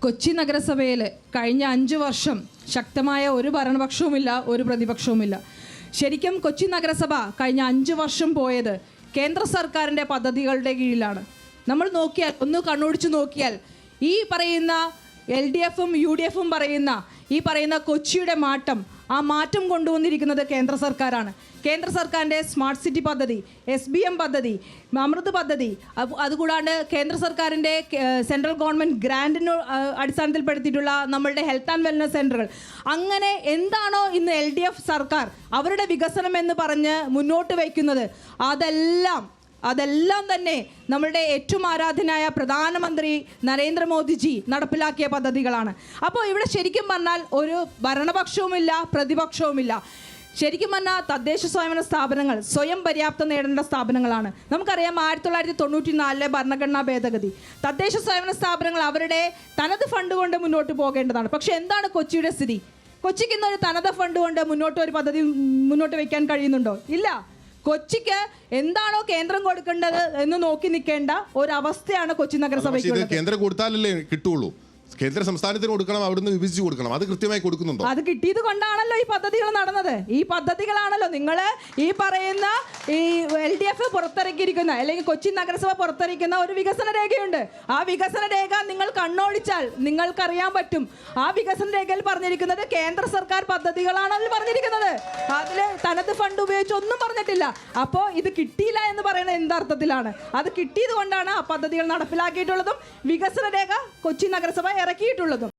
കൊച്ചി നഗരസഭയിൽ കഴിഞ്ഞ 5 വർഷം ശക്തമായ ഒരു ഭരണപക്ഷവുമില്ല, ഒരു പ്രതിപക്ഷവുമില്ല. ശരിക്കും കൊച്ചി നഗരസഭ കഴിഞ്ഞ 5 വർഷം പോയത് കേന്ദ്ര സർക്കാരിൻ്റെ പദ്ധതികളുടെ കീഴിലാണ്. നമ്മൾ നോക്കിയാൽ, ഒന്ന് കണ്ണോടിച്ച് നോക്കിയാൽ ഈ പറയുന്ന LDFും UDFും പറയുന്ന കൊച്ചിയുടെ മാറ്റം, ആ മാറ്റം കൊണ്ടുവന്നിരിക്കുന്നത് കേന്ദ്ര സർക്കാരാണ്. കേന്ദ്ര സർക്കാരിൻ്റെ സ്മാർട്ട് സിറ്റി പദ്ധതി, SBM പദ്ധതി, അമൃത് പദ്ധതി, അതുകൂടാണ്ട് കേന്ദ്ര സർക്കാരിൻ്റെ സെൻട്രൽ ഗവൺമെൻറ് ഗ്രാൻറ്റിന് അടിസ്ഥാനത്തിൽപ്പെടുത്തിയിട്ടുള്ള നമ്മളുടെ ഹെൽത്ത് ആൻഡ് വെൽനസ് സെൻ്ററുകൾ, അങ്ങനെ എന്താണോ ഇന്ന് LDF സർക്കാർ അവരുടെ വികസനം എന്ന് പറഞ്ഞ് മുന്നോട്ട് വയ്ക്കുന്നത് അതെല്ലാം തന്നെ നമ്മളുടെ ഏറ്റവും ആരാധനായ പ്രധാനമന്ത്രി നരേന്ദ്രമോദിജി നടപ്പിലാക്കിയ പദ്ധതികളാണ്. അപ്പോൾ ഇവിടെ ശരിക്കും പറഞ്ഞാൽ ഒരു ഭരണപക്ഷവുമില്ല, പ്രതിപക്ഷവുമില്ല. ശരിക്കും പറഞ്ഞാൽ തദ്ദേശ സ്വയംഭരണ സ്ഥാപനങ്ങൾ സ്വയം പര്യാപ്തം നേടേണ്ട സ്ഥാപനങ്ങളാണ്. നമുക്കറിയാം 1994 ഭരണഘടനാ ഭേദഗതി, തദ്ദേശ സ്വയംഭരണ സ്ഥാപനങ്ങൾ അവരുടെ തനത് ഫണ്ട് കൊണ്ട് മുന്നോട്ട് പോകേണ്ടതാണ്. പക്ഷേ എന്താണ് കൊച്ചിയുടെ സ്ഥിതി? കൊച്ചിക്ക് ഇന്നൊരു തനത് ഫണ്ട് കൊണ്ട് ഒരു പദ്ധതി മുന്നോട്ട് വയ്ക്കാൻ കഴിയുന്നുണ്ടോ? ഇല്ല. കൊച്ചിക്ക് എന്താണോ കേന്ദ്രം കൊടുക്കേണ്ടത് എന്ന് നോക്കി നിൽക്കേണ്ട ഒരവസ്ഥയാണ് കൊച്ചി നഗരസഭയ്ക്ക്. കേന്ദ്രം കൊടുത്താലല്ലേ കിട്ടുള്ളൂ. കേന്ദ്ര സംസ്ഥാനത്തിന് കൊടുക്കണം, അവിടുന്ന് വിഭജിച്ച് കൊടുക്കണം. അത് കൃത്യമായി കൊടുക്കുന്നുണ്ടോ? അത് കിട്ടിയത് കൊണ്ടാണല്ലോ ഈ പദ്ധതികൾ നടന്നത്. ഈ പദ്ധതികളാണല്ലോ നിങ്ങൾ ഈ പറയുന്ന ഈ LDF പുറത്തിറക്കിയിരിക്കുന്ന, അല്ലെങ്കിൽ കൊച്ചി നഗരസഭ പുറത്തിറക്കുന്ന ഒരു വികസന രേഖയുണ്ട്. ആ വികസന രേഖ നിങ്ങൾ കണ്ണോടിച്ചാൽ നിങ്ങൾക്കറിയാൻ പറ്റും. ആ വികസന രേഖയിൽ പറഞ്ഞിരിക്കുന്നത് കേന്ദ്ര സർക്കാർ പദ്ധതികളാണ് അതിൽ പറഞ്ഞിരിക്കുന്നത്. അതിൽ തനത് ഫണ്ട് ഉപയോഗിച്ച് ഒന്നും പറഞ്ഞിട്ടില്ല. അപ്പോൾ ഇത് കിട്ടിയില്ല എന്ന് പറയുന്നത് എന്തർത്ഥത്തിലാണ്? അത് കിട്ടിയത് കൊണ്ടാണ് ആ പദ്ധതികൾ നടപ്പിലാക്കിയിട്ടുള്ളതും വികസന രേഖ കൊച്ചി നഗരസഭ ഇറക്കിയിട്ടുള്ളതും.